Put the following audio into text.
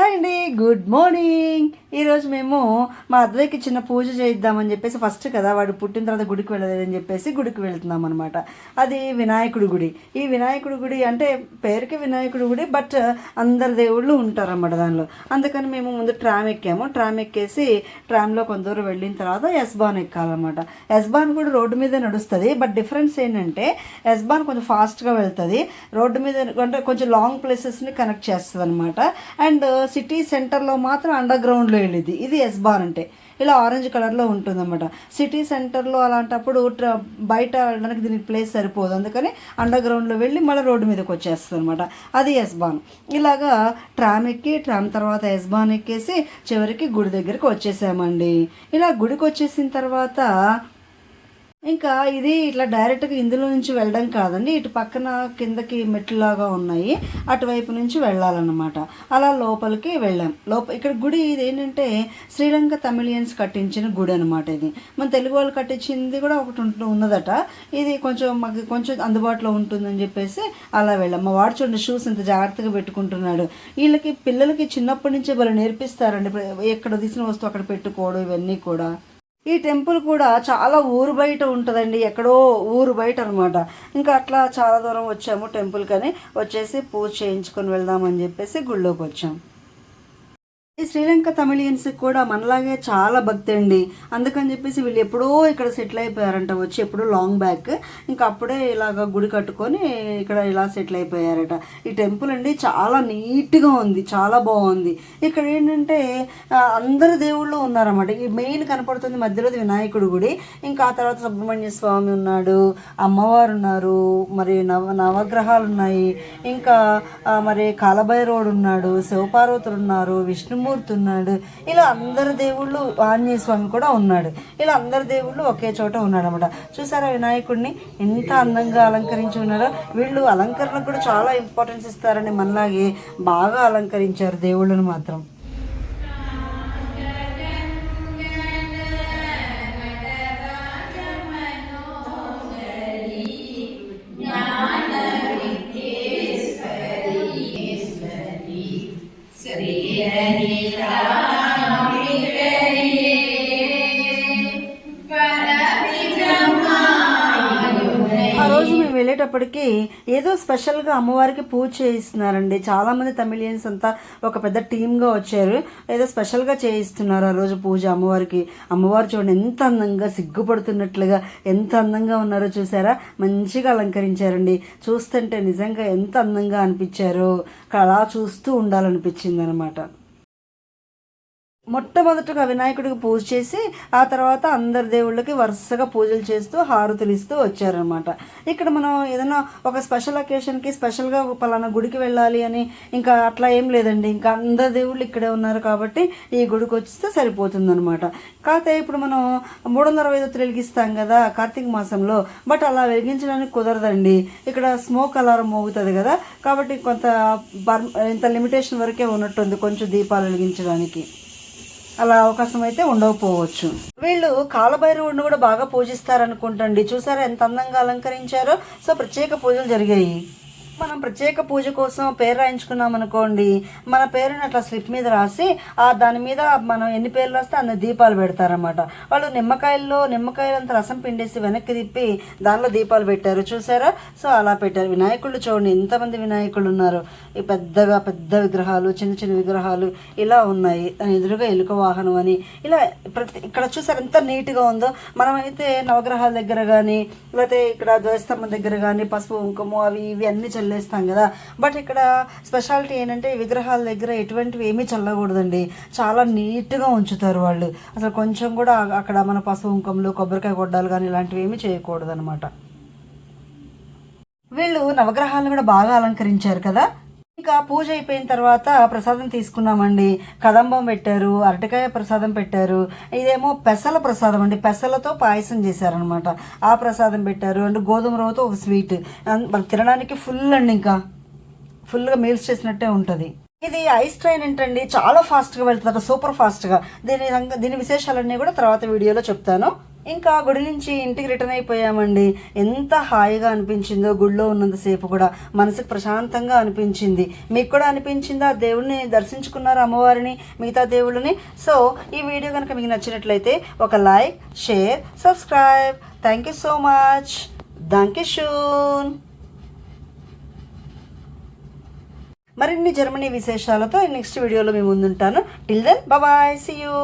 Hi అండి, good morning. ఈరోజు మేము మా అద్వైకి చిన్న పూజ చేద్దామని చెప్పేసి, ఫస్ట్ కదా వాడు పుట్టిన తర్వాత గుడికి వెళ్ళలేదని చెప్పేసి గుడికి వెళ్తున్నాం అనమాట. అది వినాయకుడి గుడి. ఈ వినాయకుడి గుడి అంటే పేరుకి వినాయకుడి గుడి, బట్ అందరు దేవుళ్ళు ఉంటారన్నమాట దానిలో. అందుకని మేము ముందు ట్రామ్ ఎక్కాము. ట్రామ్ ఎక్కేసి ట్రామ్లో కొంత దూరం వెళ్ళిన తర్వాత ఎస్బాన్ ఎక్కాలన్నమాట. ఎస్బాన్ కూడా రోడ్డు మీద నడుస్తుంది, బట్ డిఫరెన్స్ ఏంటంటే ఎస్బాన్ కొంచెం ఫాస్ట్గా వెళ్తుంది, రోడ్డు మీద అంటే కొంచెం లాంగ్ ప్లేసెస్ని కనెక్ట్ చేస్తుంది అనమాట. అండ్ సిటీ సెంటర్లో మాత్రం అండర్ గ్రౌండ్లో వెళ్ళేది. ఇది ఎస్బాన్ అంటే ఇలా ఆరెంజ్ కలర్లో ఉంటుందన్నమాట. సిటీ సెంటర్లో అలాంటప్పుడు బయట వెళ్ళడానికి దీనికి ప్లేస్ సరిపోదు, అందుకని అండర్ గ్రౌండ్లో వెళ్ళి మళ్ళీ రోడ్డు మీదకి వచ్చేస్తుంది అనమాట. అది ఎస్బాన్. ఇలాగా ట్రామ్ ఎక్కి ట్రామ్ తర్వాత ఎస్బాన్ ఎక్కేసి చివరికి గుడి దగ్గరికి వచ్చేసామండి. ఇలా గుడికి వచ్చేసిన తర్వాత ఇంకా ఇది ఇట్లా డైరెక్ట్గా ఇందులో నుంచి వెళ్ళడం కాదండి, ఇటు పక్కన కిందకి మెట్లులాగా ఉన్నాయి, అటువైపు నుంచి వెళ్ళాలన్నమాట. అలా లోపలికి వెళ్ళాం. ఇక్కడ గుడి ఇది ఏంటంటే శ్రీలంక తమిళియన్స్ కట్టించిన గుడి అనమాట. ఇది మన తెలుగు వాళ్ళు కట్టించింది కూడా ఒకటి ఉన్నదట. ఇది మాకు కొంచెం అందుబాటులో ఉంటుందని చెప్పేసి అలా వెళ్ళాం. మా వాడు చూడండి షూస్ ఇంత జాగ్రత్తగా పెట్టుకుంటున్నాడు. వీళ్ళకి పిల్లలకి చిన్నప్పటి నుంచే వాళ్ళు నేర్పిస్తారండి, ఎక్కడ తీసిన వస్తువు అక్కడ పెట్టుకోవడం, ఇవన్నీ కూడా. ఈ టెంపుల్ కూడా చాలా ఊరు బయట ఉంటుందండి, ఎక్కడో ఊరు బయట అనమాట. ఇంకా అట్లా చాలా దూరం వచ్చాము టెంపుల్ కని వచ్చేసి పూజ చేయించుకొని వెళ్దామని చెప్పేసి గుళ్ళోకి వచ్చాం. ఈ శ్రీలంక తమిళియన్స్కి కూడా మనలాగే చాలా భక్తి అండి. అందుకని చెప్పేసి వీళ్ళు ఎప్పుడో ఇక్కడ సెటిల్ అయిపోయారంట, వచ్చి ఎప్పుడో లాంగ్ బ్యాక్. ఇంకా అప్పుడే ఇలాగ గుడి కట్టుకొని ఇక్కడ ఇలా సెటిల్ అయిపోయారట. ఈ టెంపుల్ అండి చాలా నీట్గా ఉంది, చాలా బాగుంది. ఇక్కడ ఏంటంటే అందరు దేవుళ్ళు ఉన్నారన్నమాట. ఈ మెయిన్ కనపడుతుంది మధ్యలో వినాయకుడి గుడి, ఇంకా ఆ తర్వాత సుబ్రహ్మణ్య స్వామి ఉన్నాడు, అమ్మవారు ఉన్నారు, మరి నవగ్రహాలు ఉన్నాయి, ఇంకా మరి కాలభైరవుడు ఉన్నాడు, శివపార్వతులు ఉన్నారు, విష్ణుమూర్తి ఉన్నాడు. ఇలా అందరు దేవుళ్ళు, ఆంజనేయ స్వామి కూడా ఉన్నాడు. ఇలా అందరు దేవుళ్ళు ఒకే చోట ఉన్నాడు అనమాట. చూసారా వినాయకుడిని ఎంత అందంగా అలంకరించి ఉన్నారో. వీళ్ళు అలంకరణకు కూడా చాలా ఇంపార్టెన్స్ ఇస్తారని మనలాగే బాగా అలంకరించారు దేవుళ్ళను మాత్రం. ఆ రోజు మేము వెళ్ళేటప్పటికి ఏదో స్పెషల్గా అమ్మవారికి పూజ చేయిస్తున్నారండి. చాలామంది తమిళియన్స్ అంతా ఒక పెద్ద టీమ్గా వచ్చారు, ఏదో స్పెషల్గా చేయిస్తున్నారు ఆ రోజు పూజ అమ్మవారికి. అమ్మవారు చూడండి ఎంత అందంగా, సిగ్గుపడుతున్నట్లుగా ఎంత అందంగా ఉన్నారో చూసారా. మంచిగా అలంకరించారండి. చూస్తుంటే నిజంగా ఎంత అందంగా అనిపించారో, అలా చూస్తూ ఉండాలనిపించింది అనమాట. మొట్టమొదటగా వినాయకుడికి పూజ చేసి ఆ తర్వాత అందరి దేవుళ్ళకి వరుసగా పూజలు చేస్తూ హారతులు ఇస్తూ వచ్చారనమాట. ఇక్కడ మనం ఏదైనా ఒక స్పెషల్ అకేషన్కి స్పెషల్గా పలానా గుడికి వెళ్ళాలి అని ఇంకా అట్లా ఏం లేదండి. ఇంకా అందరి దేవుళ్ళు ఇక్కడే ఉన్నారు కాబట్టి ఈ గుడికి వస్తే సరిపోతుందనమాట. కాకపోతే ఇప్పుడు మనం 365 వెలిగిస్తాం కదా కార్తీక మాసంలో, బట్ అలా వెలిగించడానికి కుదరదండి. ఇక్కడ స్మోక్ అలారం మోగుతుంది కదా, కాబట్టి ఇంత లిమిటేషన్ వరకే ఉన్నట్టుంది కొంచెం దీపాలు వెలిగించడానికి. అలా అవకాశం అయితే ఉండకపోవచ్చు. వీళ్ళు కాలభైరవుడిని కూడా బాగా పూజిస్తారనుకుంటండి. చూసారా ఎంత అందంగా అలంకరించారో. సో ప్రత్యేక పూజలు జరిగాయి. మనం ప్రత్యేక పూజ కోసం పేరు రాయించుకున్నాం అనుకోండి, మన పేరుని అట్లా స్లిప్ మీద రాసి దాని మీద మనం ఎన్ని పేర్లు రాస్తే అన్ని దీపాలు పెడతారన్నమాట. వాళ్ళు నిమ్మకాయలంత రసం పిండేసి వెనక్కి తిప్పి దానిలో దీపాలు పెట్టారు చూసారా. సో అలా పెట్టారు. వినాయకుళ్ళు చూడండి ఎంతమంది వినాయకుళ్ళు ఉన్నారు. ఈ పెద్ద విగ్రహాలు, చిన్న చిన్న విగ్రహాలు ఇలా ఉన్నాయి. ఎదురుగా ఎలుక వాహనం అని ఇలా ఇక్కడ చూసారు ఎంత నీట్గా ఉందో. మనమైతే నవగ్రహాల దగ్గర కానీ లేకపోతే ఇక్కడ ధ్వజస్తంభం దగ్గర కానీ పసుపు కుంకుమ అవి ఇవి అన్ని చల్లేస్తాం కదా, బట్ ఇక్కడ స్పెషాలిటీ ఏంటంటే విగ్రహాల దగ్గర ఎటువంటివి ఏమీ చల్లకూడదండి. చాలా నీట్గా ఉంచుతారు వాళ్ళు. అసలు కొంచెం కూడా అక్కడ మన పసుపు కుంకుమలు, కొబ్బరికాయ కొడ్డాలు కానీ ఇలాంటివి ఏమీ చేయకూడదు అనమాట. వీళ్ళు నవగ్రహాలను కూడా బాగా అలంకరించారు కదా. ఇంకా పూజ అయిపోయిన తర్వాత ప్రసాదం తీసుకున్నామండి. కదంబం పెట్టారు, అరటికాయ ప్రసాదం పెట్టారు. ఇదేమో పెసల ప్రసాదం అండి, పెసలతో పాయసం చేశారనమాట. ఆ ప్రసాదం పెట్టారు. అండ్ గోధుమ రవ్వతో ఒక స్వీట్. తినడానికి ఫుల్ అండి, ఇంకా ఫుల్గా మీల్స్ చేసినట్టే ఉంటుంది. ఇది ఐస్ ట్రైన్ ఏంటండి, చాలా ఫాస్ట్గా వెళ్తుంది, సూపర్ ఫాస్ట్గా. దీని విశేషాలన్నీ కూడా తర్వాత వీడియోలో చెప్తాను. ఇంకా గుడి నుంచి ఇంటికి రిటర్న్ అయిపోయామండి. ఎంత హాయిగా అనిపించిందో గుడిలో ఉన్నంతసేపు కూడా, మనసుకు ప్రశాంతంగా అనిపించింది. మీకు కూడా అనిపించిందా? దేవుడిని దర్శించుకున్నారు, అమ్మవారిని, మిగతా దేవుళ్ళని. సో ఈ వీడియో కనుక మీకు నచ్చినట్లయితే ఒక like, share, subscribe. Thank you so much. డాంకిషూన్. మరిన్ని జర్మనీ విశేషాలతో నెక్స్ట్ వీడియోలో మీ ముందుంటాను. Till then bye, see you.